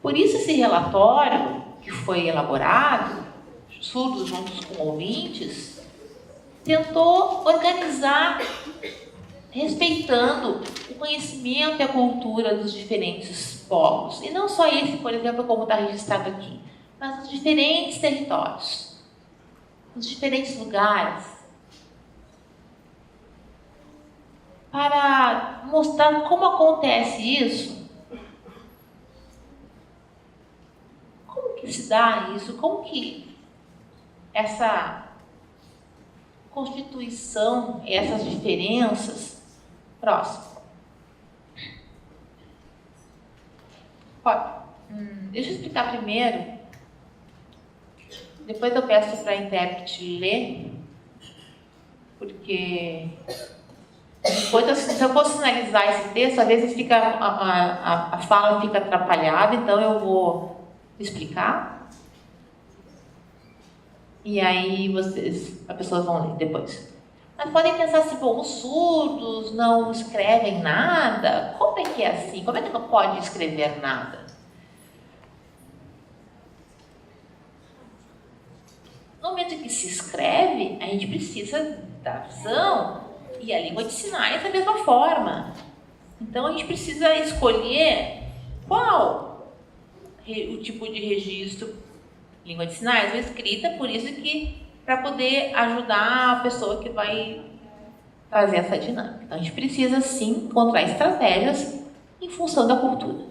Por isso esse relatório que foi elaborado, surdos juntos com ouvintes, tentou organizar, respeitando o conhecimento e a cultura dos diferentes povos. E não só esse, por exemplo, como está registrado aqui, mas nos diferentes territórios, nos diferentes lugares, para mostrar como acontece isso, como que se dá isso, como que essa constituição, essas diferenças, próximo. Deixa eu explicar primeiro, depois eu peço para a intérprete ler, porque depois, se eu for sinalizar esse texto, às vezes fica, a fala fica atrapalhada, então eu vou explicar. E aí as pessoas vão ler depois. Mas podem pensar assim, bom, os surdos não escrevem nada? Como é que é assim? Como é que não pode escrever nada? No momento em que se escreve, a gente precisa da visão e a língua de sinais da mesma forma. Então a gente precisa escolher qual o tipo de registro, língua de sinais ou escrita, por isso que para poder ajudar a pessoa que vai fazer essa dinâmica. Então a gente precisa sim encontrar estratégias em função da cultura.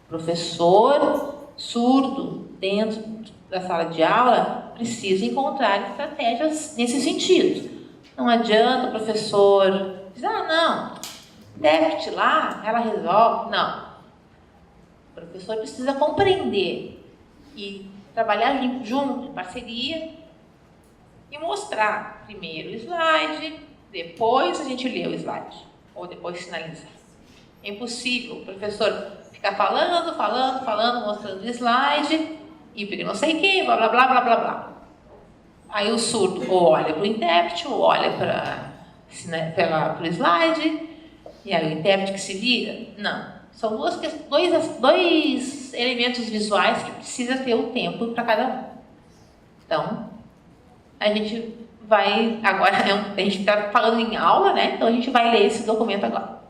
Professor surdo dentro da sala de aula precisa encontrar estratégias nesse sentido. Não adianta o professor dizer, não, intérprete lá, ela resolve. Não. O professor precisa compreender e trabalhar junto, em parceria, e mostrar primeiro o slide, depois a gente lê o slide, ou depois finalizar. É impossível o professor ficar falando, mostrando o slide, e porque não sei o que, blá, blá, blá, blá, blá, blá. Aí o surdo ou olha para o intérprete, ou olha para o slide, e aí o intérprete que se vira. Não. São dois elementos visuais que precisa ter o tempo para cada um. Então, a gente vai agora, a gente está falando em aula, né? Então a gente vai ler esse documento agora.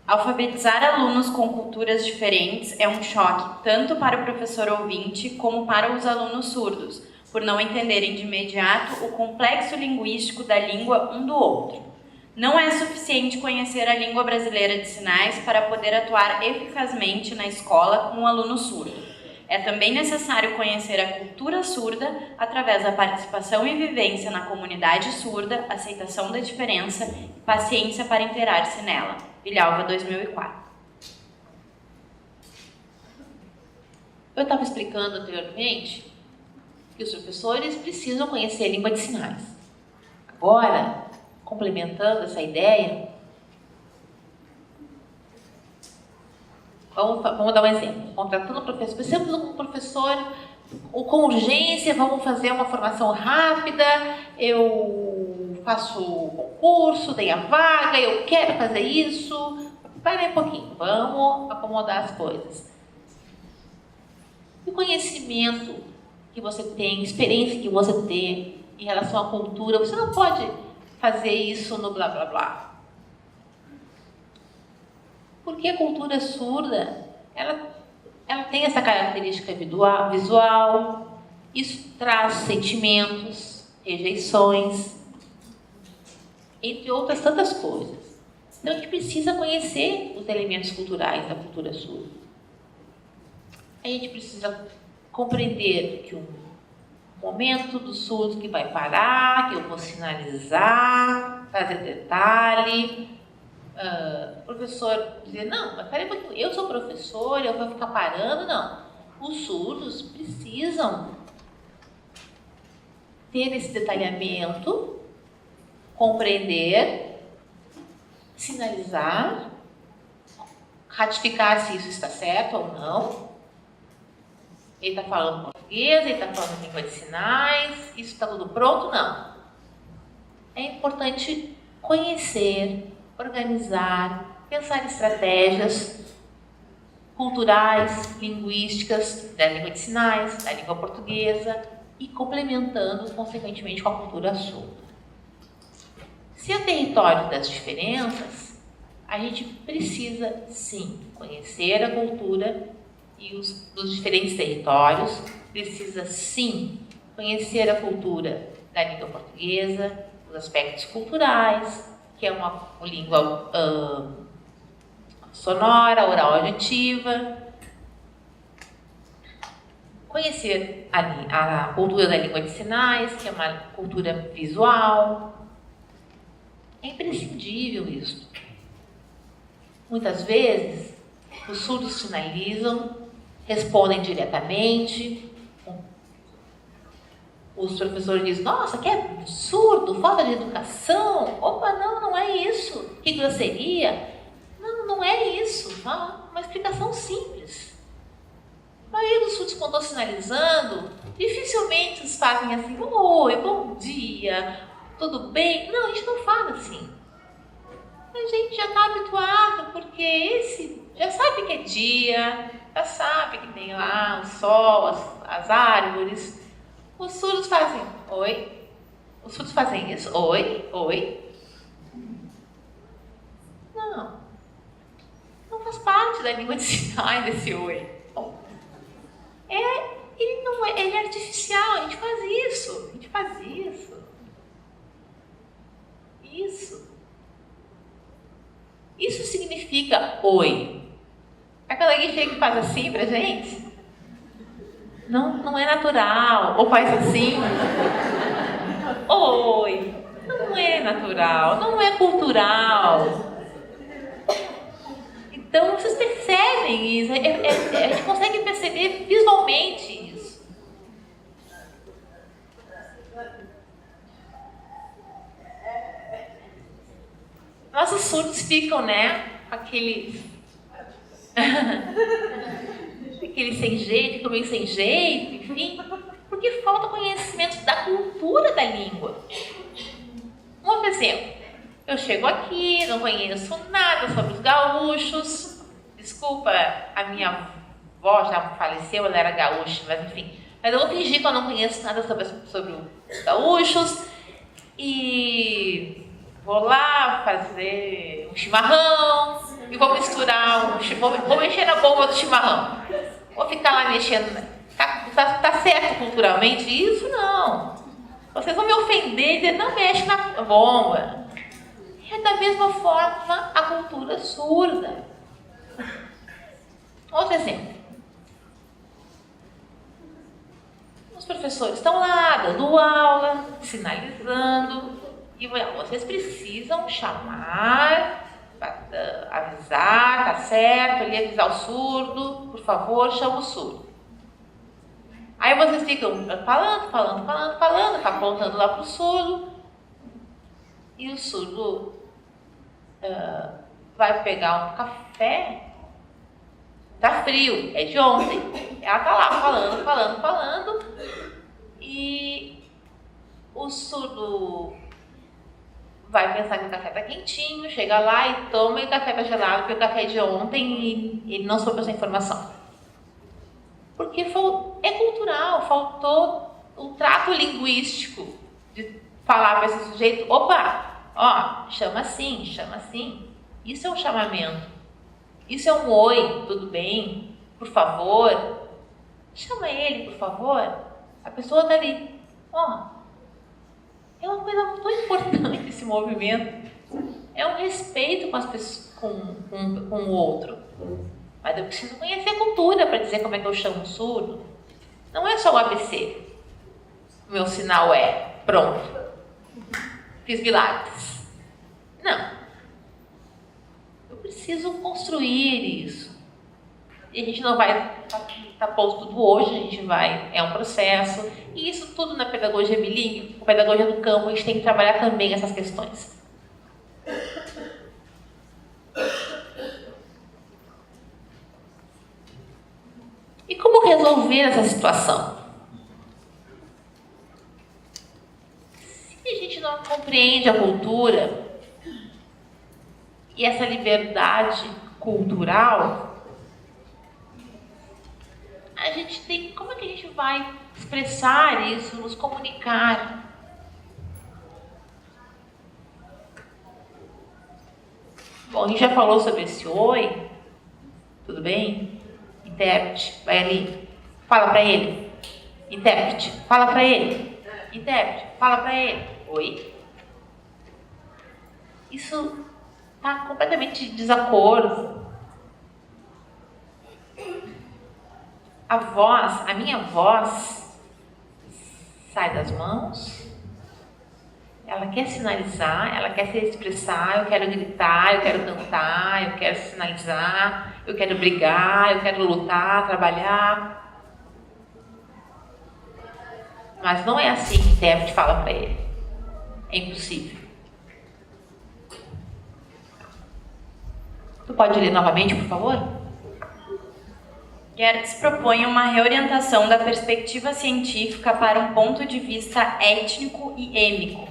Alfabetizar alunos com culturas diferentes é um choque tanto para o professor ouvinte como para os alunos surdos, por não entenderem de imediato o complexo linguístico da língua um do outro. Não é suficiente conhecer a língua brasileira de sinais para poder atuar eficazmente na escola com um aluno surdo. É também necessário conhecer a cultura surda através da participação e vivência na comunidade surda, aceitação da diferença e paciência para inteirar-se nela. Vilhalva, 2004. Eu estava explicando anteriormente que os professores precisam conhecer a língua de sinais. Agora, complementando essa ideia, vamos dar um exemplo. Contratando um professor, precisamos de um professor com urgência, vamos fazer uma formação rápida, eu faço concurso, dei a vaga, eu quero fazer isso. Para um pouquinho, vamos acomodar as coisas. E o conhecimento que você tem, experiência que você tem em relação à cultura, você não pode fazer isso no blá blá blá. Porque a cultura surda, ela tem essa característica visual, isso traz sentimentos, rejeições, entre outras tantas coisas. Então a gente precisa conhecer os elementos culturais da cultura surda. A gente precisa compreender que um momento do surdo que vai parar, que eu vou sinalizar, fazer detalhe. O professor dizer, não, mas peraí um pouquinho, eu sou professor, eu vou ficar parando, não. Os surdos precisam ter esse detalhamento, compreender, sinalizar, ratificar se isso está certo ou não. Ele está falando português, ele está falando língua de sinais, isso está tudo pronto? Não. É importante conhecer, organizar, pensar em estratégias culturais, linguísticas, da língua de sinais, da língua portuguesa e complementando, consequentemente, com a cultura surda. Se é o território das diferenças, a gente precisa, sim, conhecer a cultura dos diferentes territórios, precisa, sim, conhecer a cultura da língua portuguesa, os aspectos culturais, que é uma língua sonora, oral auditiva, conhecer a cultura da língua de sinais, que é uma cultura visual. É imprescindível isso. Muitas vezes, os surdos sinalizam, respondem diretamente. Os professores dizem, nossa, que é surdo, falta de educação. Opa, não é isso. Que grosseria. Não é isso. Uma explicação simples. A maioria dos surdos, quando estão sinalizando, dificilmente eles fazem assim, oi, bom dia, tudo bem? Não, a gente não fala assim. A gente já está habituado, porque esse já sabe que é dia, já sabe que tem lá o sol, as árvores. Os surdos fazem oi. Os surdos fazem isso, oi. Não faz parte da língua de sinais esse oi. Ele é artificial, a gente faz isso. Isso significa oi. Aquela que chega e faz assim pra gente, não é natural. Ou faz assim, oi. Não é natural, não é cultural. Então, vocês percebem isso, a gente consegue perceber visualmente isso. Nossos surdos ficam, com aquele sem jeito, meio sem jeito, enfim, porque falta conhecimento da cultura da língua. Um outro exemplo. Eu chego aqui, não conheço nada sobre os gaúchos. Desculpa, a minha avó já faleceu, ela era gaúcha, mas enfim. Mas eu vou fingir que eu não conheço nada sobre os gaúchos. E vou lá fazer um chimarrão e vou misturar, vou mexer na bomba do chimarrão. Vou ficar lá mexendo. Tá certo culturalmente isso? Não. Vocês vão me ofender e dizer, não mexe na bomba. É da mesma forma a cultura surda. Outro exemplo. Os professores estão lá dando aula, sinalizando, e vocês precisam chamar, avisar, tá certo, ali avisar o surdo, por favor, chama o surdo. Aí vocês ficam falando, tá apontando lá pro surdo, e o surdo vai pegar um café, tá frio, é de ontem, ela tá lá falando, e o surdo vai pensar que o café tá quentinho, chega lá e toma e o café tá gelado, porque o café é de ontem e ele não soube essa informação. Porque é cultural, faltou o trato linguístico de falar para esse sujeito, opa, chama assim. Isso é um chamamento. Isso é um oi, tudo bem? Por favor. Chama ele, por favor. A pessoa está ali. É uma coisa muito importante esse movimento. É um respeito com as pessoas, com o outro. Mas eu preciso conhecer a cultura para dizer como é que eu chamo o surdo. Não é só o ABC. O meu sinal é pronto. Fiz milagres. Não. Eu preciso construir isso. E a gente não vai estar posto tudo hoje, a gente vai, é um processo. E isso tudo na pedagogia bilíngue, na pedagogia do campo, a gente tem que trabalhar também essas questões. E como resolver essa situação? Se a gente não compreende a cultura, E essa liberdade cultural, a gente tem, como é que a gente vai expressar isso, nos comunicar? Bom, a gente já falou sobre esse oi, tudo bem? Intérprete, vai ali, fala para ele. Intérprete, fala para ele. Intérprete, fala para ele. Oi. Isso está completamente de desacordo. A minha voz sai das mãos, ela quer sinalizar, ela quer se expressar, eu quero gritar, eu quero cantar, eu quero sinalizar, eu quero brigar, eu quero lutar, trabalhar. Mas não é assim que o intérprete fala para ele. É impossível. Tu pode ler novamente, por favor? Gertz propõe uma reorientação da perspectiva científica para um ponto de vista étnico e êmico.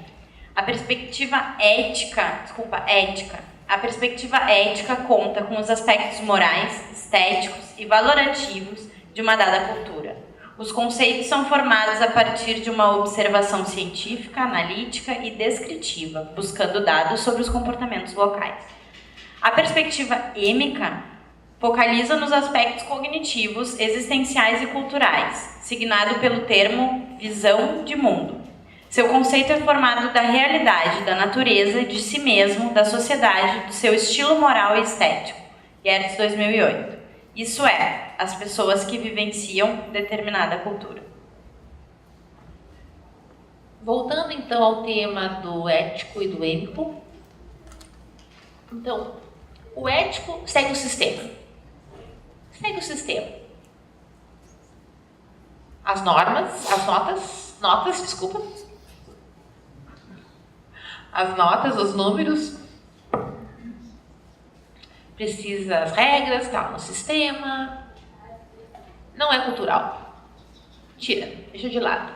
A perspectiva ética conta com os aspectos morais, estéticos e valorativos de uma dada cultura. Os conceitos são formados a partir de uma observação científica, analítica e descritiva, buscando dados sobre os comportamentos locais. A perspectiva êmica focaliza nos aspectos cognitivos, existenciais e culturais, signado pelo termo visão de mundo. Seu conceito é formado da realidade, da natureza, de si mesmo, da sociedade, do seu estilo moral e estético. Gertz, 2008. Isso é, as pessoas que vivenciam determinada cultura. Voltando então ao tema do ético e do êmico. Então, o ético segue o sistema. Segue o sistema. As normas, as notas, desculpa. As notas, os números. Precisa as regras, está no sistema. Não é cultural. Tira, deixa de lado.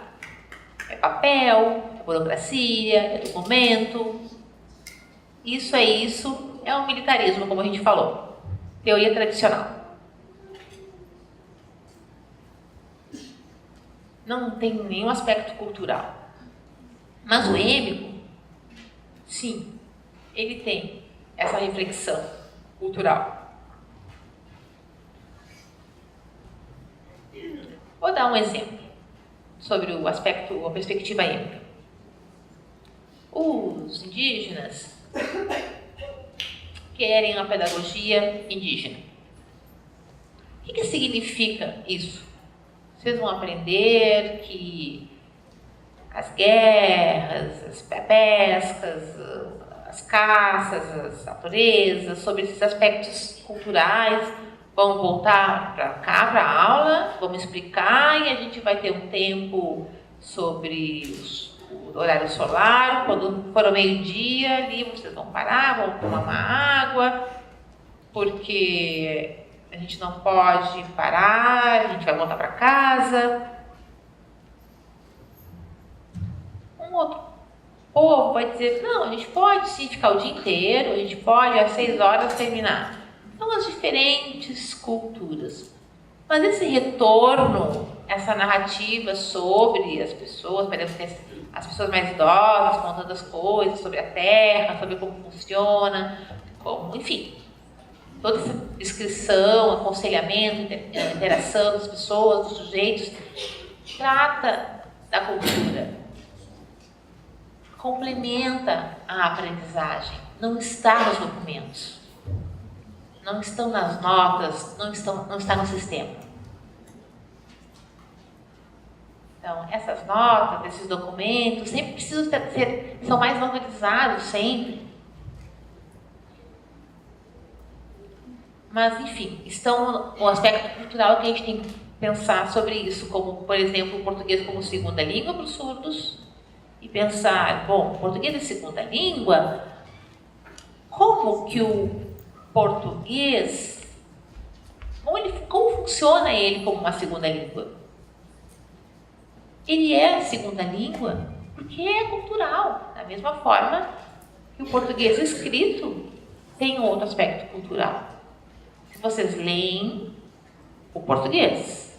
É papel, é burocracia, é documento. Isso, é o militarismo, como a gente falou. Teoria tradicional. Não tem nenhum aspecto cultural. Mas o êmico, sim, ele tem essa reflexão cultural. Vou dar um exemplo sobre a perspectiva êmica. Os indígenas querem a pedagogia indígena. O que significa isso? Vocês vão aprender que as guerras, as pescas, as caças, as naturezas, sobre esses aspectos culturais, vão voltar para cá, para a aula, vamos explicar e a gente vai ter um tempo sobre o horário solar. Quando for ao meio-dia, ali vocês vão parar, vão tomar uma água, porque a gente não pode parar, a gente vai voltar para casa. Um outro povo vai dizer, não, a gente pode sim ficar o dia inteiro, a gente pode às 6 horas terminar. São as diferentes culturas. Mas esse retorno, essa narrativa sobre as pessoas, por exemplo, as pessoas mais idosas contando as coisas sobre a Terra, sobre como funciona, enfim, toda essa descrição, aconselhamento, interação das pessoas, dos sujeitos, trata da cultura. Complementa a aprendizagem. Não está nos documentos. Não estão nas notas, não está no sistema. Então, essas notas, esses documentos, sempre precisam são mais valorizados, sempre. Mas, enfim, estão no aspecto cultural que a gente tem que pensar sobre isso, como, por exemplo, o português como segunda língua para os surdos, e pensar, bom, português é segunda língua, como que o português, como funciona ele como uma segunda língua? Ele é segunda língua porque é cultural, da mesma forma que o português escrito tem outro aspecto cultural. Se vocês leem o português,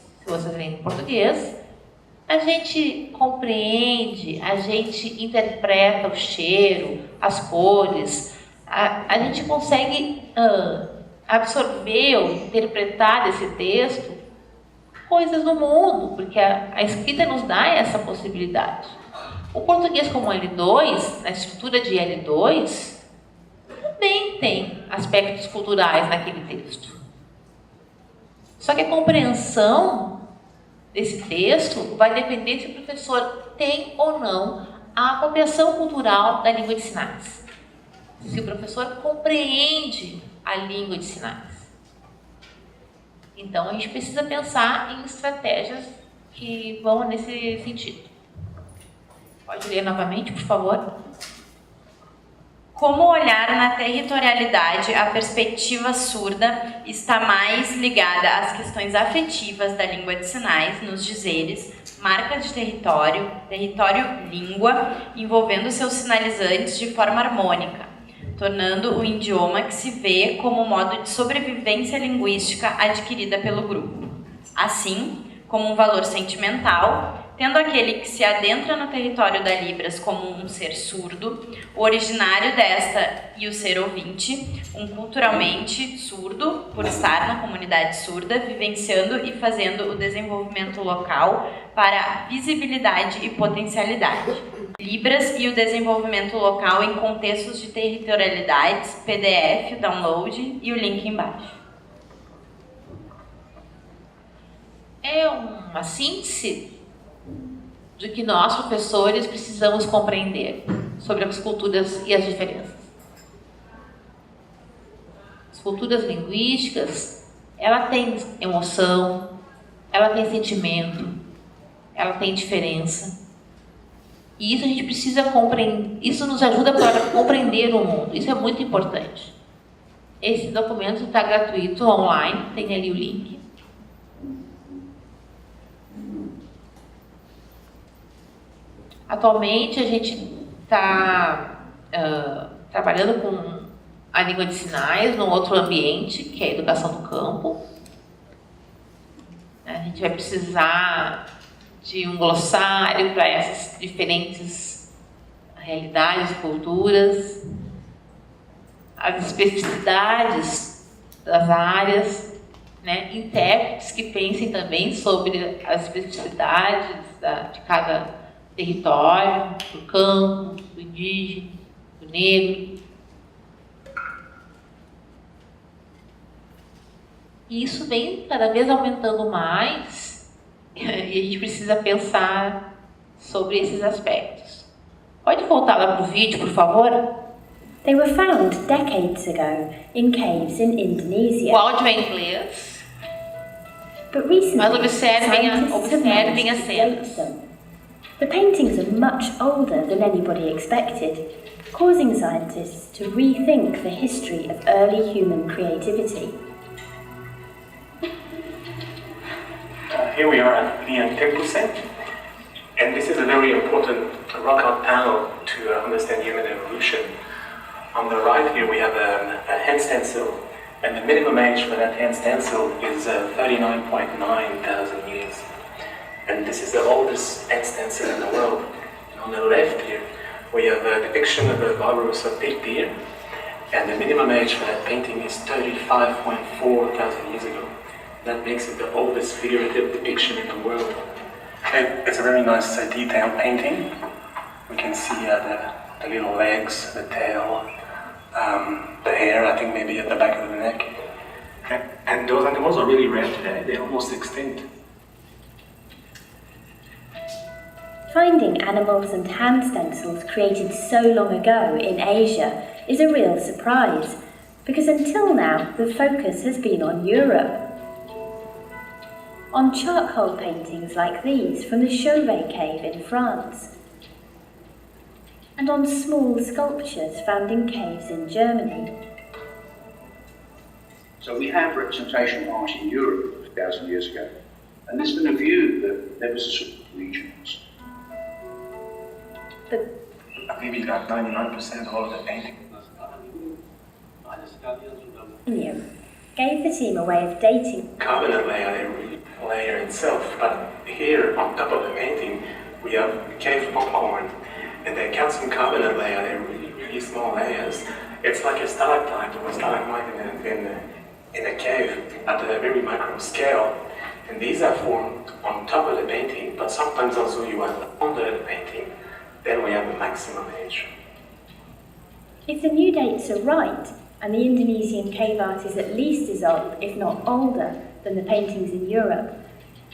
a gente compreende, a gente interpreta o cheiro, as cores, a gente consegue absorver ou interpretar desse texto coisas do mundo, porque a escrita nos dá essa possibilidade. O português como L2, na estrutura de L2, também tem aspectos culturais naquele texto. Só que a compreensão desse texto vai depender se o professor tem ou não a apropriação cultural da língua de sinais. Se o professor compreende a língua de sinais. Então, a gente precisa pensar em estratégias que vão nesse sentido. Pode ler novamente, por favor. Como olhar na territorialidade, a perspectiva surda está mais ligada às questões afetivas da língua de sinais, nos dizeres, marcas de território, língua, envolvendo seus sinalizantes de forma harmônica, tornando o idioma que se vê como modo de sobrevivência linguística adquirida pelo grupo. Assim, como um valor sentimental, tendo aquele que se adentra no território da Libras como um ser surdo, o originário desta e o ser ouvinte, um culturalmente surdo, por estar na comunidade surda, vivenciando e fazendo o desenvolvimento local para visibilidade e potencialidade. Libras e o desenvolvimento local em contextos de territorialidades, PDF, download e o link embaixo. É uma síntese do que nós, professores, precisamos compreender sobre as culturas e as diferenças. As culturas linguísticas, ela tem emoção, ela tem sentimento, ela tem diferença. E isso a gente precisa compreender, isso nos ajuda para compreender o mundo, isso é muito importante. Esse documento está gratuito, online, tem ali o link. Atualmente a gente está trabalhando com a língua de sinais num outro ambiente, que é a educação do campo. A gente vai precisar de um glossário para essas diferentes realidades e culturas, as especificidades das áreas, né? Intérpretes que pensem também sobre as especificidades de cada território, do campo, do indígena, do negro. E isso vem cada vez aumentando mais e a gente precisa pensar sobre esses aspectos. Pode voltar lá para o vídeo, por favor? They were found decades ago in caves in Indonesia. O áudio é em inglês, But recently, mas observem scientists have managed as to cenas. date them. The paintings are much older than anybody expected, causing scientists to rethink the history of early human creativity. Here we are at Lian Temple Set, and this is a very important rock art panel to understand human evolution. On the right here we have a hand stencil, and the minimum age for that hand stencil is 39.9 thousand years. And this is the oldest hand stencil in the world. And on the left here we have a depiction of the Barbarossa pig deer, and the minimum age for that painting is 35.4 thousand years ago. That makes it the oldest figurative depiction in the world. It's a very nice detailed painting. We can see the little legs, the tail, the hair, I think maybe at the back of the neck. And those animals are really rare today, they're almost extinct. Finding animals and hand stencils created so long ago in Asia is a real surprise, because until now the focus has been on Europe. On charcoal paintings like these from the Chauvet cave in France, and on small sculptures found in caves in Germany. So we have representation art in Europe 2,000 years ago, and there's been a view that there was a sort of regions. But Maybe like 99% of all of the paintings. gave the team a way of dating. Carbonate layer itself, but here on top of the painting we have cave popcorn, and the calcium carbonate layer, they're really small layers. It's like a stalactite or a stalagmite in a cave at a very micro scale, and these are formed on top of the painting, but sometimes also you have under the painting, then we have the maximum age. If the new dates are right, and the Indonesian cave art is at least as old, if not older, than the paintings in Europe,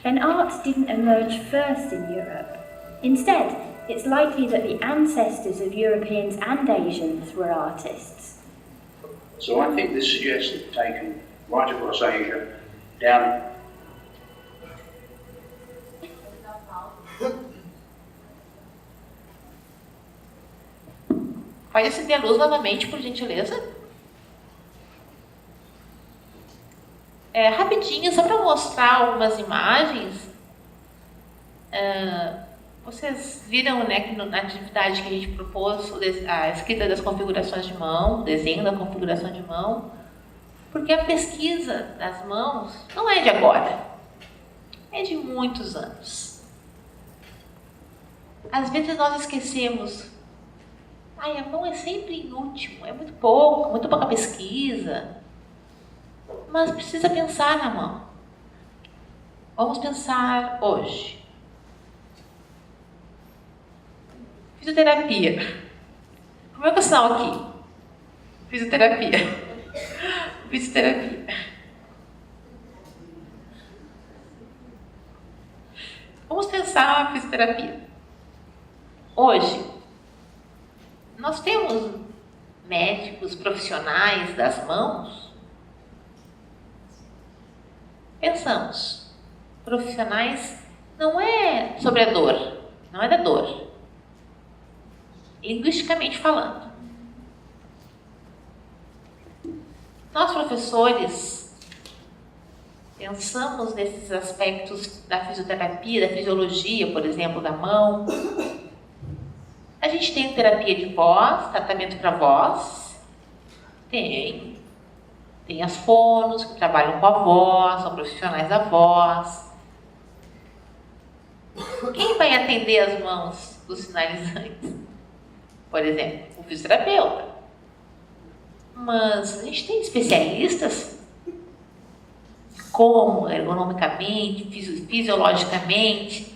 then art didn't emerge first in Europe. Instead, it's likely that the ancestors of Europeans and Asians were artists. So I think this suggests that taken right across Asia, down. Pode acender a luz novamente, por gentileza? Rapidinho, só para mostrar algumas imagens. Vocês viram, né, que na atividade que a gente propôs, a escrita das configurações de mão, o desenho da configuração de mão, porque a pesquisa das mãos não é de agora, é de muitos anos. Às vezes nós esquecemos, a mão é sempre inútil, é muito pouca pesquisa, mas precisa pensar na mão. Vamos pensar hoje. Fisioterapia. Como é que é o sinal aqui? Fisioterapia. Fisioterapia. Vamos pensar na fisioterapia. Hoje, nós temos médicos profissionais das mãos. Pensamos, profissionais não é sobre a dor, não é da dor. Linguisticamente falando. Nós, professores, pensamos nesses aspectos da fisioterapia, da fisiologia, por exemplo, da mão. A gente tem terapia de voz, tratamento para voz. Tem as fonos, que trabalham com a voz, são profissionais da voz. Quem vai atender as mãos dos sinalizantes? Por exemplo, o fisioterapeuta. Mas a gente tem especialistas como ergonomicamente, fisiologicamente.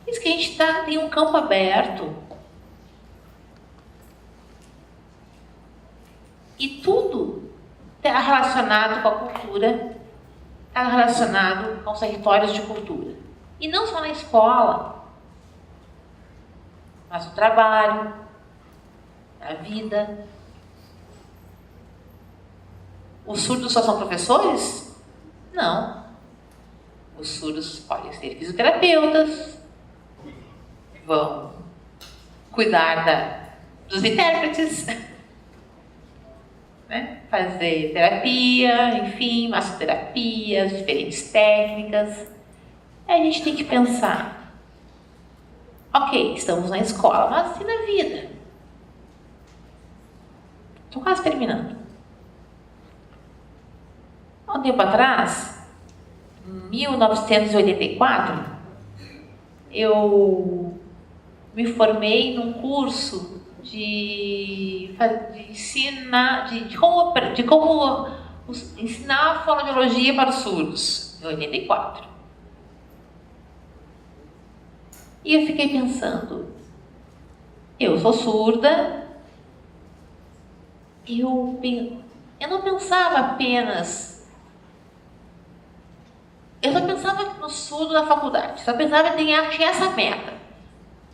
Isso que a gente tem um campo aberto. E tudo está relacionado com a cultura, está relacionado com os territórios de cultura. E não só na escola, mas no trabalho, na vida. Os surdos só são professores? Não. Os surdos podem ser fisioterapeutas, vão cuidar dos intérpretes, né? Fazer terapia, enfim, massoterapia, diferentes técnicas. A gente tem que pensar, ok, estamos na escola, mas e na vida? Estou quase terminando. Há um tempo atrás, em 1984, eu me formei num curso de como ensinar a fonoaudiologia para os surdos, em 84. E eu fiquei pensando, eu sou surda, eu não pensava apenas, eu só pensava no surdo da faculdade, só pensava em tinha essa meta.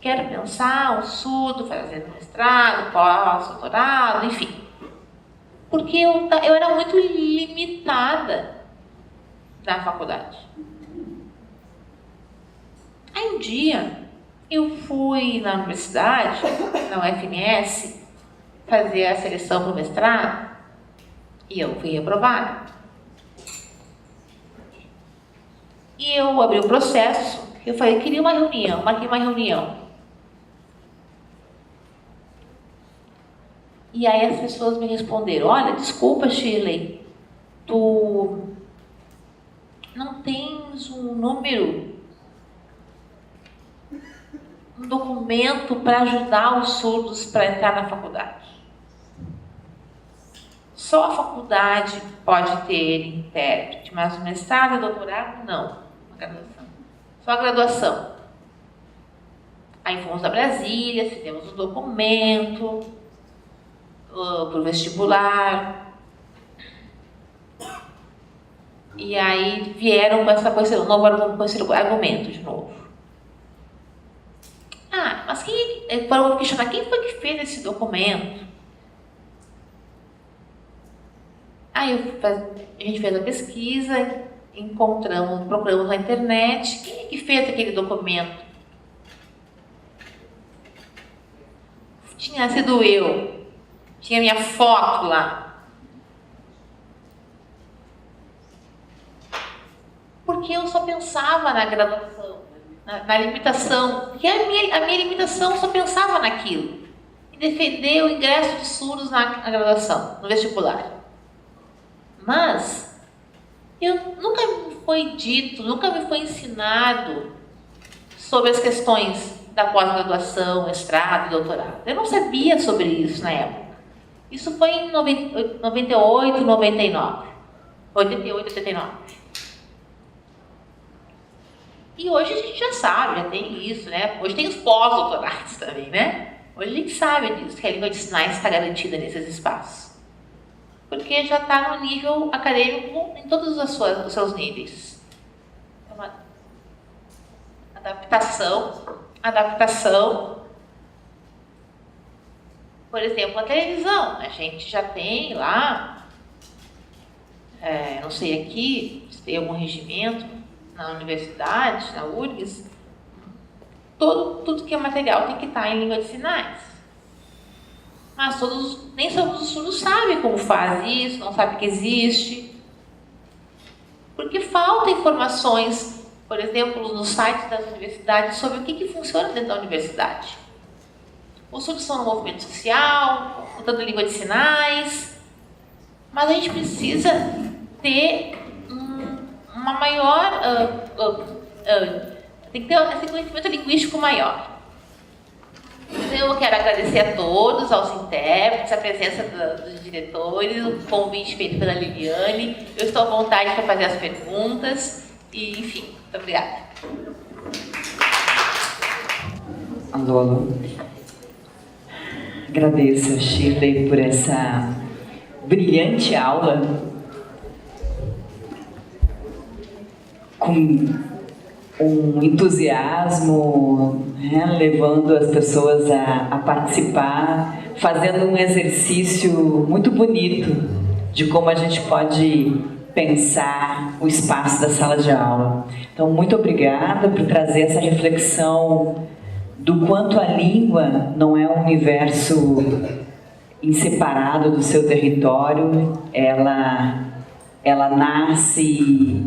Quero pensar um surdo, fazer mestrado, pós-doutorado, enfim. Porque eu era muito limitada na faculdade. Aí um dia, eu fui na universidade, na UFMS, fazer a seleção para o mestrado, e eu fui reprovada. E eu abri o processo, eu falei, queria uma reunião, marquei uma reunião. E aí as pessoas me responderam, olha, desculpa, Shirley, tu não tens um número, um documento para ajudar os surdos para entrar na faculdade. Só a faculdade pode ter intérprete, mas o mestrado e doutorado não, a graduação. Só a graduação. Aí fomos a Brasília, fizemos um documento para o vestibular. E aí vieram com esse novo argumento de novo. Ah, mas foram questionar quem foi que fez esse documento? Aí a gente fez a pesquisa, procuramos na internet, quem é que fez aquele documento? Tinha sido eu, tinha minha foto lá. Porque eu só pensava na graduação, na limitação, porque a minha limitação só pensava naquilo, em defender o ingresso de surdos na graduação, no vestibular. Mas nunca me foi dito, nunca me foi ensinado sobre as questões da pós-graduação, mestrado e doutorado. Eu não sabia sobre isso na época. Isso foi em 98, 99. 88, 89. E hoje a gente já sabe, já tem isso, né? Hoje tem os pós-doutorados também, né? Hoje a gente sabe disso, que a língua de sinais está garantida nesses espaços. Porque já está no nível acadêmico em todos os seus níveis. É uma adaptação. Por exemplo, a televisão. A gente já tem lá, não sei aqui, se tem algum regimento na universidade, na URGS, tudo que é material tem que estar em língua de sinais. Mas nem todos os surdos sabem como faz isso, não sabem que existe. Porque faltam informações, por exemplo, nos sites das universidades, sobre o que funciona dentro da universidade. Os surdos estão no movimento social, usando língua de sinais, mas a gente precisa ter uma maior... tem que ter esse conhecimento linguístico maior. Eu quero agradecer a todos, aos intérpretes, a presença dos diretores, o convite feito pela Liliane. Eu estou à vontade para fazer as perguntas e, enfim, muito obrigada. Alô. Agradeço a Shirley por essa brilhante aula com um entusiasmo, né, levando as pessoas a participar, fazendo um exercício muito bonito de como a gente pode pensar o espaço da sala de aula. Então, muito obrigada por trazer essa reflexão do quanto a língua não é um universo inseparado do seu território, ela nasce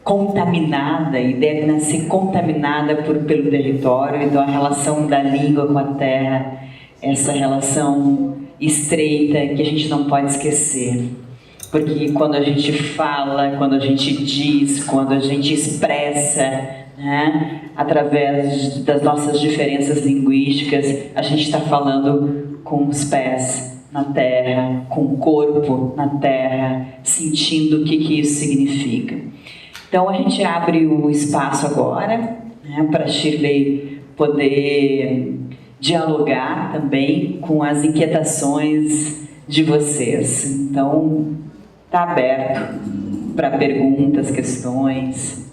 contaminada e deve nascer contaminada pelo território. Então a relação da língua com a terra, essa relação estreita que a gente não pode esquecer. Porque quando a gente fala, quando a gente diz, quando a gente expressa, né, através das nossas diferenças linguísticas, a gente está falando com os pés na terra, com o corpo na terra, sentindo o que isso significa. Então, a gente abre o espaço agora, né, para a Shirley poder dialogar também com as inquietações de vocês. Então, está aberto para perguntas, questões.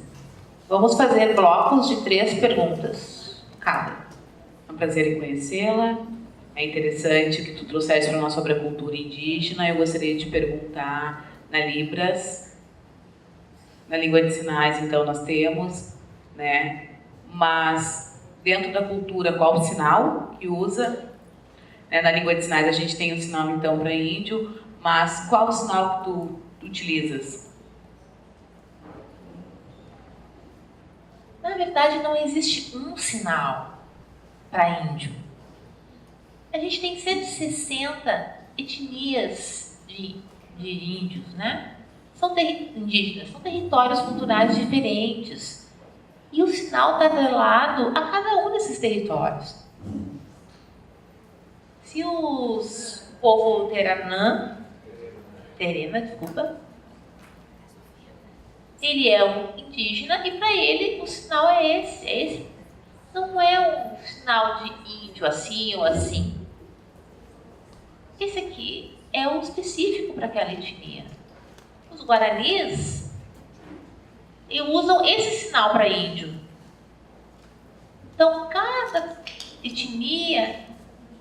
Vamos fazer blocos de 3 perguntas cada. É um prazer em conhecê-la. É interessante que tu trouxeste para nós sobre a cultura indígena. Eu gostaria de perguntar na Libras. Na língua de sinais, então, nós temos, né? Mas, dentro da cultura, qual o sinal que usa? Né? Na língua de sinais, a gente tem o sinal, então, para índio, mas qual o sinal que tu utilizas? Na verdade, não existe um sinal para índio. A gente tem 160 etnias de índios, né? Indígenas, são territórios culturais diferentes. E o sinal está atrelado a cada um desses territórios. Se o povo Terena, ele é um indígena e para ele o sinal é esse. Não é um sinal de índio assim ou assim. Esse aqui é o específico para aquela etnia. Os guaranis usam esse sinal para índio. Então, cada etnia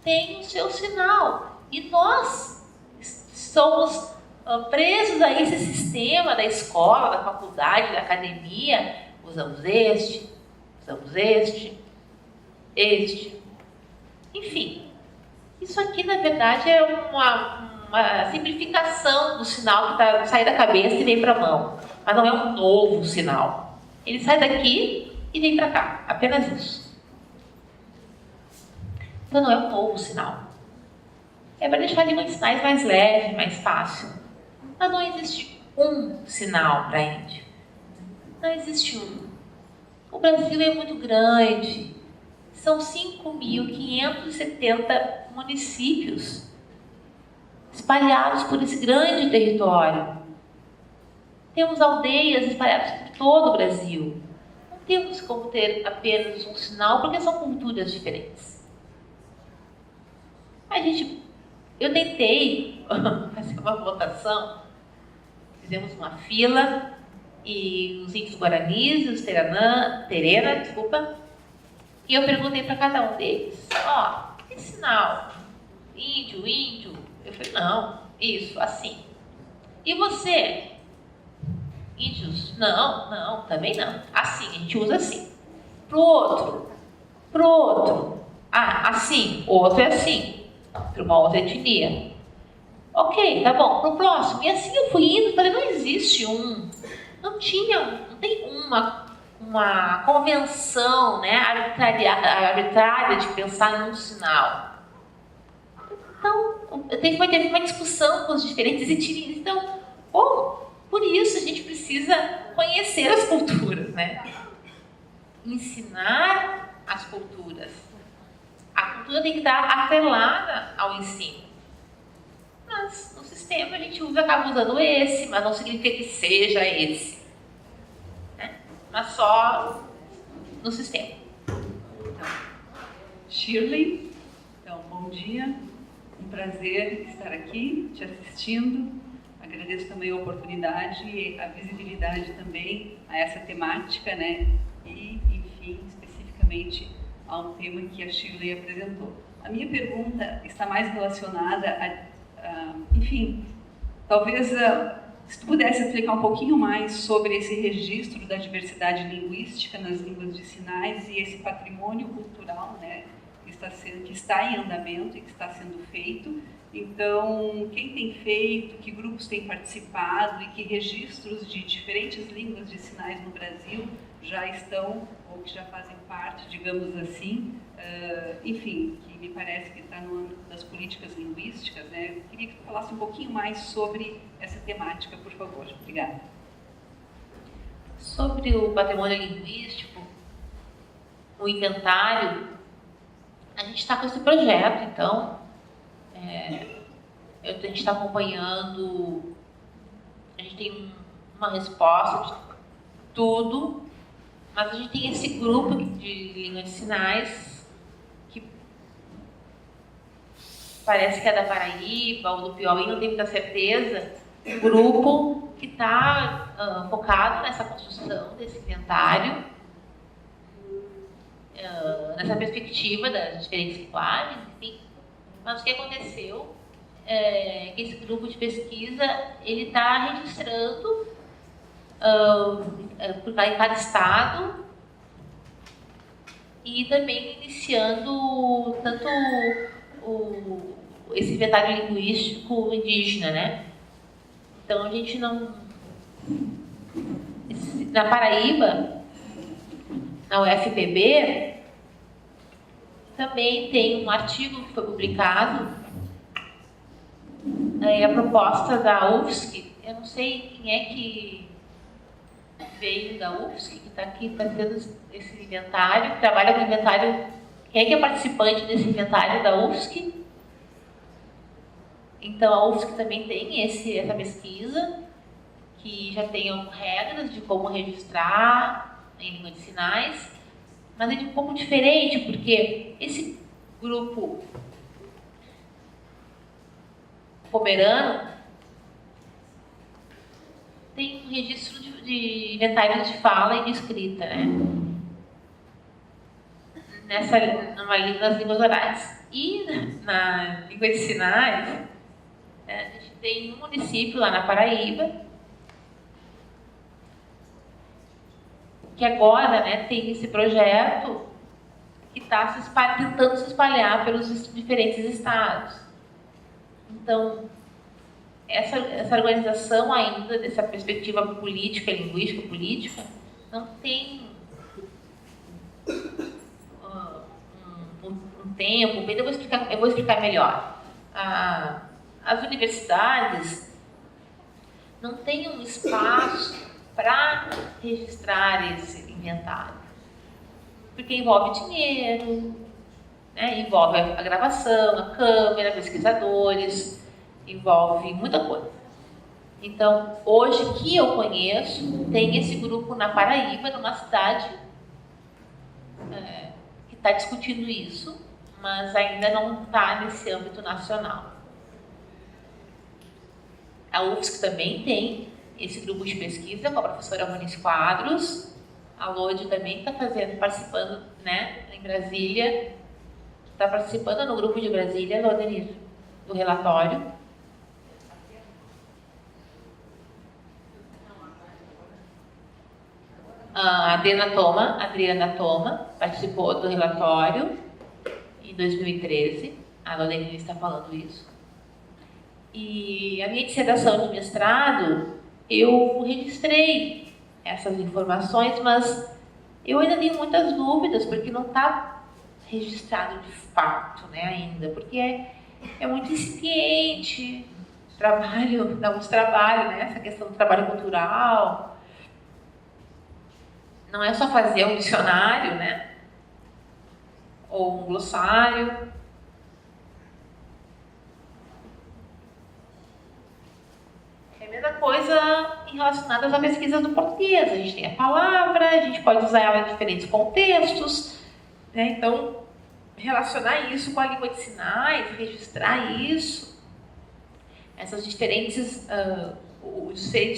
tem o seu sinal. E nós somos presos a esse sistema da escola, da faculdade, da academia. Usamos este. Enfim, isso aqui, na verdade, é uma simplificação do sinal que sai da cabeça e vem para a mão. Mas não é um novo sinal. Ele sai daqui e vem para cá. Apenas isso. Então não é um novo sinal. É para deixar a língua de sinais mais leve, mais fácil. Mas não existe um sinal para índio. Não existe um. O Brasil é muito grande. São 5.570 municípios espalhados por esse grande território. Temos aldeias espalhadas por todo o Brasil. Não temos como ter apenas um sinal, porque são culturas diferentes. Eu tentei fazer uma votação, fizemos uma fila, e os índios guaranis, os terena, e eu perguntei para cada um deles, que sinal? Índio? Eu falei, não, isso, assim. E você? Índios? Não, também não. Assim, a gente usa assim. Pro outro. Assim, o outro é assim. Para uma outra etnia. Ok, tá bom, pro próximo. E assim eu fui indo, falei, não existe um. Não tem uma convenção, né, arbitrária de pensar num sinal. Então, teve uma discussão com os diferentes etnias. Então, por isso a gente precisa conhecer as culturas, né? Ensinar as culturas. A cultura tem que estar atrelada ao ensino. Mas no sistema a gente acaba usando esse, mas não significa que seja esse. Né? Mas só no sistema. Então, Shirley, bom dia. Um prazer estar aqui, te assistindo. Agradeço também a oportunidade e a visibilidade também a essa temática, né? E, enfim, especificamente a um tema que a Shirley apresentou. A minha pergunta está mais relacionada enfim, talvez se tu pudesse explicar um pouquinho mais sobre esse registro da diversidade linguística nas línguas de sinais e esse patrimônio cultural, né, que está em andamento e que está sendo feito. Então, quem tem feito, que grupos têm participado e que registros de diferentes línguas de sinais no Brasil já estão ou que já fazem parte, digamos assim, enfim, que me parece que está no âmbito das políticas linguísticas, né? Eu queria que tu falasse um pouquinho mais sobre essa temática, por favor. Obrigada. Sobre o patrimônio linguístico, o inventário, a gente está com esse projeto, então, a gente está acompanhando, a gente tem uma resposta de tudo, mas a gente tem esse grupo de língua de sinais que parece que é da Paraíba ou do Piauí, não tenho muita certeza, um grupo que está focado nessa construção desse inventário, nessa perspectiva das diferentes linguagens, enfim. Mas o que aconteceu é que esse grupo de pesquisa ele está registrando em cada estado e também iniciando tanto esse inventário linguístico indígena, né? Então a gente não... Na Paraíba, na UFPB, também tem um artigo que foi publicado, a proposta da UFSC, eu não sei quem é que veio da UFSC, que está aqui fazendo esse inventário, que trabalha com inventário. Quem é que é participante desse inventário da UFSC? Então, a UFSC também tem essa pesquisa, que já tem regras de como registrar em língua de sinais, mas é um pouco diferente, porque esse grupo pomerano tem um registro de inventários de fala e de escrita, né? Nas línguas orais. E na língua de sinais, a gente tem um município lá na Paraíba, que agora, né, tem esse projeto que está tentando se espalhar pelos diferentes estados. Então, essa organização ainda, dessa perspectiva política, linguística, política, não tem um tempo. Eu vou explicar melhor. As universidades não têm um espaço para registrar esse inventário, porque envolve dinheiro, né? Envolve a gravação, a câmera, pesquisadores, envolve muita coisa. Então, hoje que eu conheço, tem esse grupo na Paraíba, numa cidade que está discutindo isso, mas ainda não está nesse âmbito nacional. A UFSC também tem esse grupo de pesquisa com a professora Muniz Quadros. A Lodi também está participando, né, em Brasília. Está participando no grupo de Brasília, Lodenir, do relatório. A Adriana Toma participou do relatório em 2013. A Lodenir está falando isso. E a minha dissertação de mestrado, eu registrei essas informações, mas eu ainda tenho muitas dúvidas, porque não está registrado de fato, né, ainda, porque é muito incipiente, dá muito trabalho, né, essa questão do trabalho cultural. Não é só fazer um dicionário, né, ou um glossário. É a mesma coisa relacionada à pesquisa do português. A gente tem a palavra, a gente pode usar ela em diferentes contextos, né? Então, relacionar isso com a língua de sinais, registrar isso, os diferentes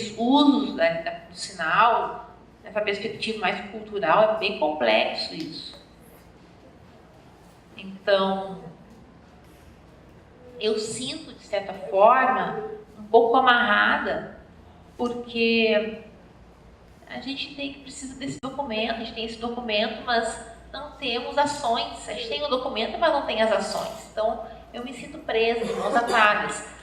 usos do sinal, nessa perspectiva mais cultural, é bem complexo isso. Então, eu sinto, de certa forma, um pouco amarrada, porque a gente precisa desse documento, a gente tem esse documento, mas não temos ações. A gente tem o documento, mas não tem as ações. Então, eu me sinto presa, de mãos atadas.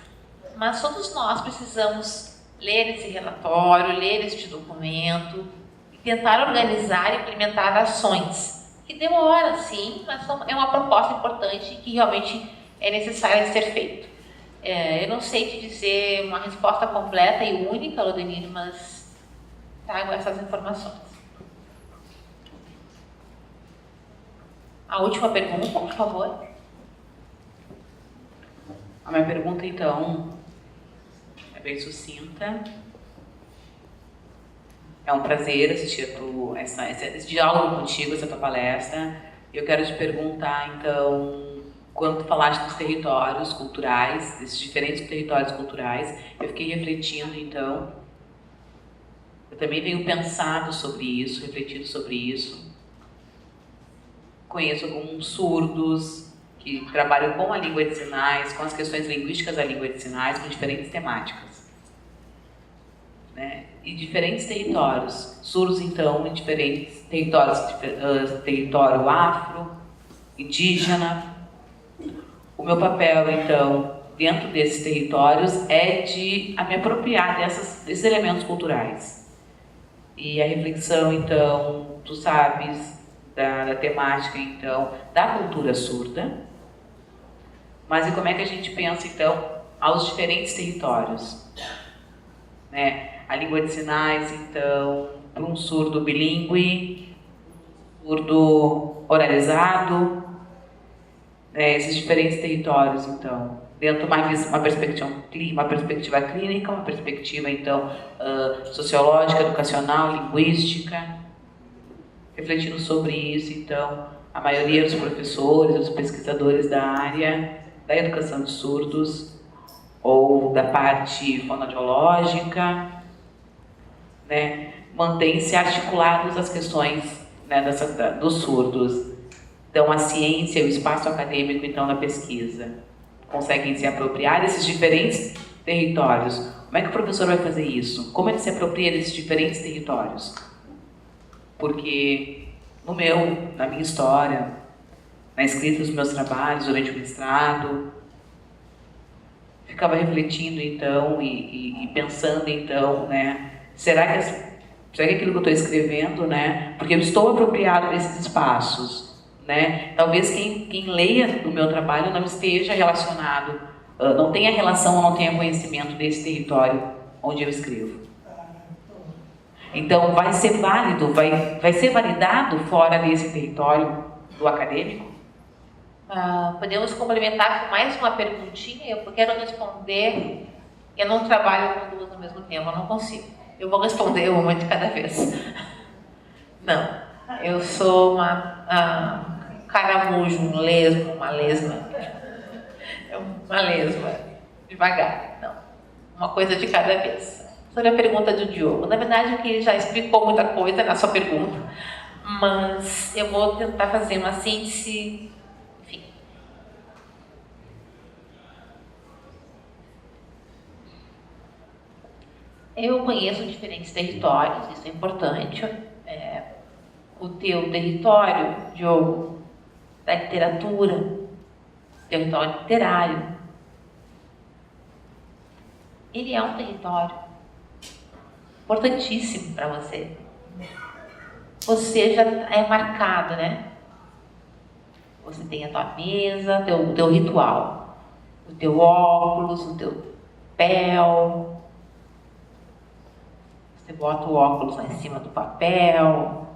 Mas todos nós precisamos ler esse relatório, ler este documento, e tentar organizar e implementar ações. Que demora, sim, mas é uma proposta importante que realmente é necessária de ser feito. Eu não sei te dizer uma resposta completa e única, Lodenir, mas trago essas informações. A última pergunta, por favor. A minha pergunta, então, é bem sucinta. É um prazer assistir esse diálogo contigo, essa tua palestra. Eu quero te perguntar, então, quando tu falaste dos territórios culturais, desses diferentes territórios culturais, eu fiquei refletindo, então, eu também venho pensado sobre isso, refletido sobre isso. Conheço alguns surdos que trabalham com a língua de sinais, com as questões linguísticas da língua de sinais, com diferentes temáticas, né? E diferentes territórios. Surdos, então, em diferentes territórios, território afro, indígena. O meu papel, então, dentro desses territórios é de me apropriar desses elementos culturais. E a reflexão, então, tu sabes, da temática, então, da cultura surda, mas e como é que a gente pensa, então, aos diferentes territórios, né? A língua de sinais, então, para um surdo bilíngue, surdo oralizado, né? Esses diferentes territórios, então, dentro de uma perspectiva clínica, uma perspectiva, então, sociológica, educacional, linguística. Refletindo sobre isso, então, a maioria dos professores, dos pesquisadores da área da educação de surdos ou da parte fonoaudiológica, né, mantém-se articulados às questões, né, dos surdos. Então, a ciência e o espaço acadêmico, então, da pesquisa, conseguem se apropriar desses diferentes territórios. Como é que o professor vai fazer isso? Como ele se apropria desses diferentes territórios? Porque na minha história, na escrita dos meus trabalhos durante o mestrado, ficava refletindo, então, e pensando, então, né, será que aquilo que eu estou escrevendo, né, porque eu estou apropriado desses espaços, né, talvez quem leia o meu trabalho não esteja relacionado, não tenha relação ou não tenha conhecimento desse território onde eu escrevo. Então, vai ser válido, vai ser validado fora desse território do acadêmico? Podemos complementar com mais uma perguntinha. Eu quero responder. Eu não trabalho com duas ao mesmo tempo, eu não consigo. Eu vou responder uma de cada vez. Não, eu sou uma caramujo, uma lesma. Uma lesma, devagar. Não, uma coisa de cada vez. Sobre a pergunta do Diogo. Na verdade, que ele já explicou muita coisa na sua pergunta, mas eu vou tentar fazer uma síntese. Enfim. Eu conheço diferentes territórios, isso é importante. O teu território, Diogo, da literatura, território literário, ele é um território importantíssimo para você. Você já é marcado, né? Você tem a tua mesa, o teu ritual, o teu óculos, o teu papel. Você bota o óculos lá em cima do papel.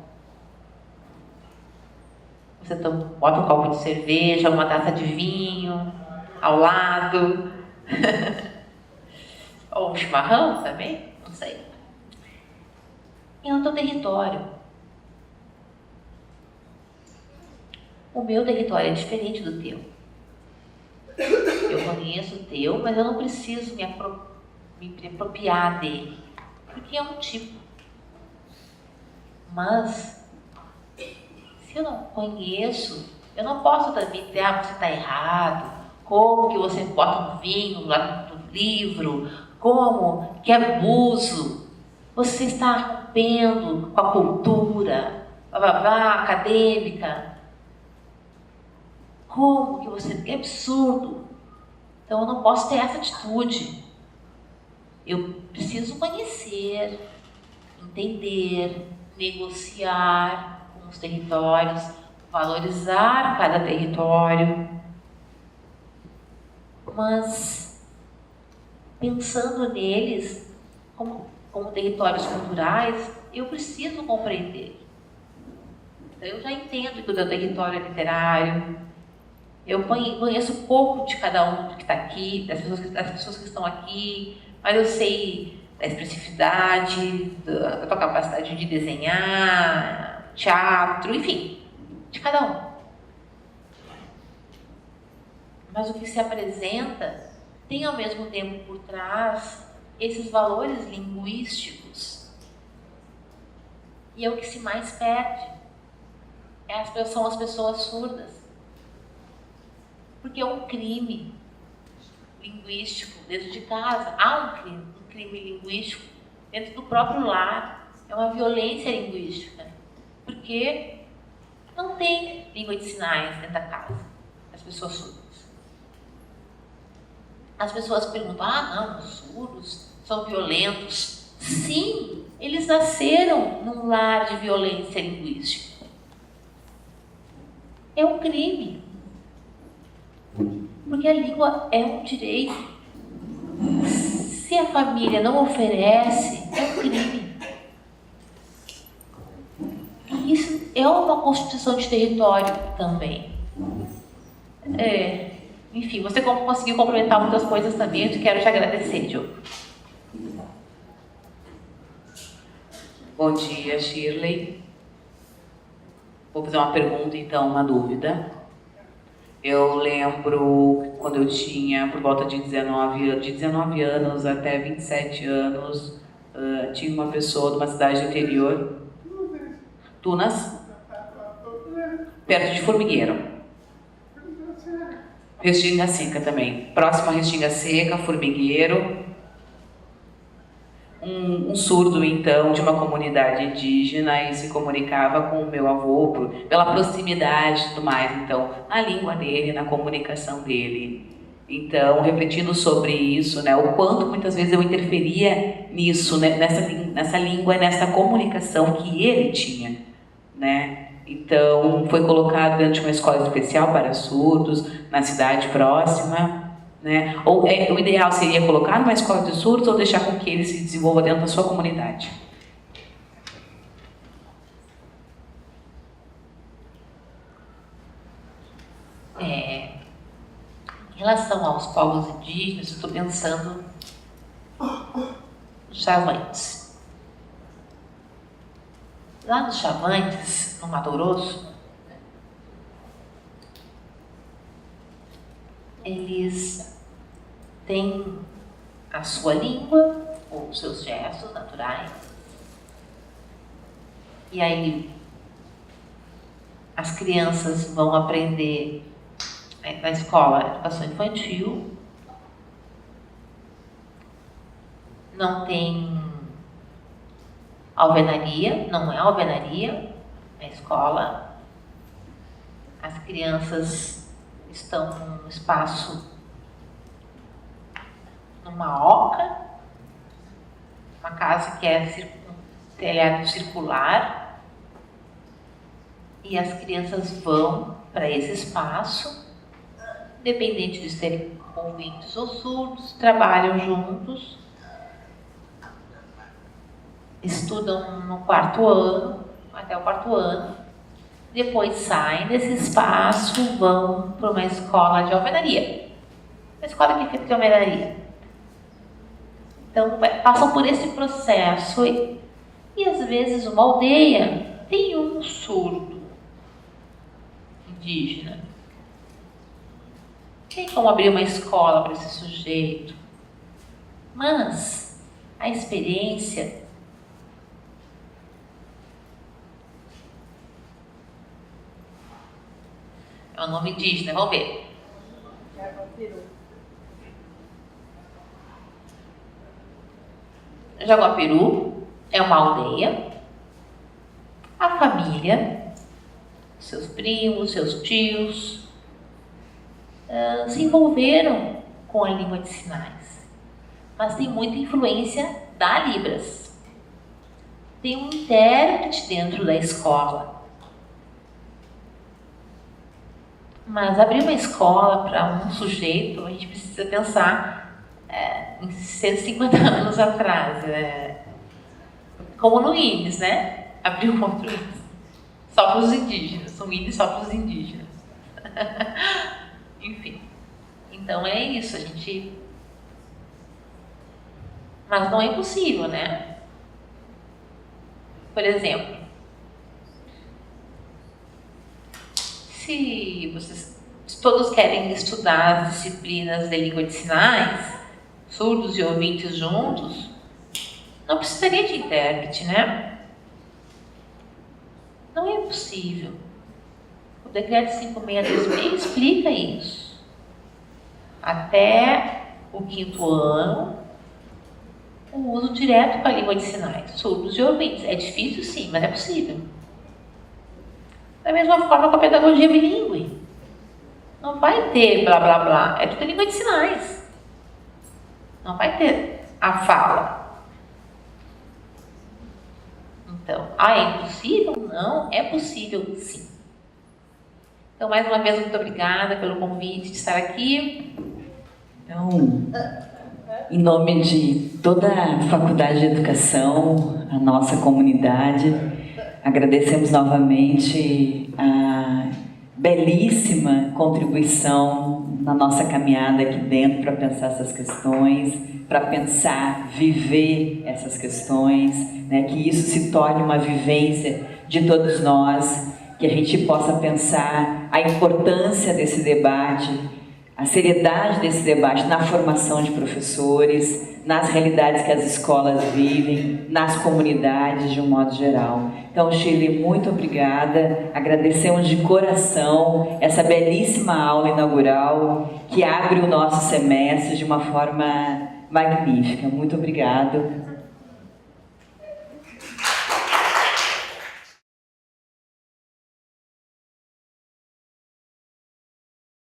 Você bota um copo de cerveja, uma taça de vinho ao lado. Ou um chimarrão também, não sei. É o teu território. O meu território é diferente do teu. Eu conheço o teu, mas eu não preciso me apropriar dele, porque é um tipo. Mas, se eu não conheço, eu não posso também dizer, você está errado, como que você bota um vinho lá no livro, como que abuso. Você está rompendo com a cultura, acadêmica. Como que você... Que absurdo. Então, eu não posso ter essa atitude. Eu preciso conhecer, entender, negociar com os territórios, valorizar cada território. Mas, pensando neles como territórios culturais, eu preciso compreender. Então, eu já entendo que o teu território é literário, eu conheço pouco de cada um que está aqui, das pessoas que estão aqui, mas eu sei da expressividade, da tua capacidade de desenhar, teatro, enfim, de cada um. Mas o que se apresenta tem ao mesmo tempo por trás esses valores linguísticos. E é o que se mais perde. São as pessoas surdas. Porque é um crime linguístico dentro de casa. Há um crime linguístico dentro do próprio lar. É uma violência linguística. Porque não tem língua de sinais dentro da casa. As pessoas surdas. As pessoas perguntam, não, os surdos são violentos. Sim, eles nasceram num lar de violência linguística. é um crime. Porque a língua é um direito. Se a família não oferece, é um crime. E isso é uma constituição de território também. Enfim, você conseguiu complementar muitas coisas também, eu quero te agradecer, Diogo. Bom dia, Shirley. Vou fazer uma pergunta, então, uma dúvida. Eu lembro quando eu tinha por volta de 19 anos até 27 anos, tinha uma pessoa de uma cidade do interior, Tunas, perto de Formigueiro. Restinga Seca também. Próximo a Restinga Seca, Formigueiro. Um surdo, então, de uma comunidade indígena e se comunicava com o meu avô pela proximidade e tudo mais. Então, na língua dele, na comunicação dele. Então, refletindo sobre isso, né, o quanto muitas vezes eu interferia nisso, né, nessa língua, nessa comunicação que ele tinha, né? Então, foi colocado dentro de uma escola especial para surdos, na cidade próxima, né? Ou o ideal seria colocar numa escola de surdos ou deixar com que ele se desenvolva dentro da sua comunidade? Em relação aos povos indígenas, eu estou pensando nos Chavantes. Lá nos Chavantes, no Mato Grosso, eles têm a sua língua, ou os seus gestos naturais. E aí, as crianças vão aprender na escola educação infantil. Não tem alvenaria, não é alvenaria na escola. As crianças estão num espaço, numa oca, uma casa que é telhado circular, e as crianças vão para esse espaço, independente de serem ouvintes ou surdos, trabalham juntos, estudam no quarto ano, até o quarto ano, depois saem desse espaço, vão para uma escola de alvenaria, uma escola que é feita de alvenaria. Então, passam por esse processo e às vezes uma aldeia tem um surdo indígena. Tem como abrir uma escola para esse sujeito, mas a experiência é um nome indígena, vamos ver. Jaguapiru é uma aldeia. A família, seus primos, seus tios, se envolveram com a língua de sinais. Mas tem muita influência da Libras. Tem um intérprete dentro da escola. Mas abrir uma escola para um sujeito, a gente precisa pensar em 150 anos atrás. Como no INES, né? Abrir um outro INES só para os indígenas, um INES só para os indígenas. Enfim. Então é isso, a gente... Mas não é impossível, né? Por exemplo, se todos querem estudar as disciplinas de língua de sinais, surdos e ouvintes juntos, não precisaria de intérprete, né? Não é possível. O decreto 5626 explica isso. Até o 5º ano, o uso direto com a língua de sinais, surdos e ouvintes. É difícil, sim, mas é possível. Da mesma forma com a pedagogia bilíngue. Não vai ter blá blá blá, é tudo língua de sinais. Não vai ter a fala. Então, é impossível? Não, é possível sim. Então, mais uma vez, muito obrigada pelo convite de estar aqui. Então, em nome de toda a Faculdade de Educação, a nossa comunidade, agradecemos novamente a belíssima contribuição na nossa caminhada aqui dentro para pensar essas questões, para pensar, viver essas questões, né? Que isso se torne uma vivência de todos nós, que a gente possa pensar a importância desse debate, a seriedade desse debate na formação de professores, nas realidades que as escolas vivem, nas comunidades de um modo geral. Então, Shirley, muito obrigada. Agradecemos de coração essa belíssima aula inaugural que abre o nosso semestre de uma forma magnífica. Muito obrigado.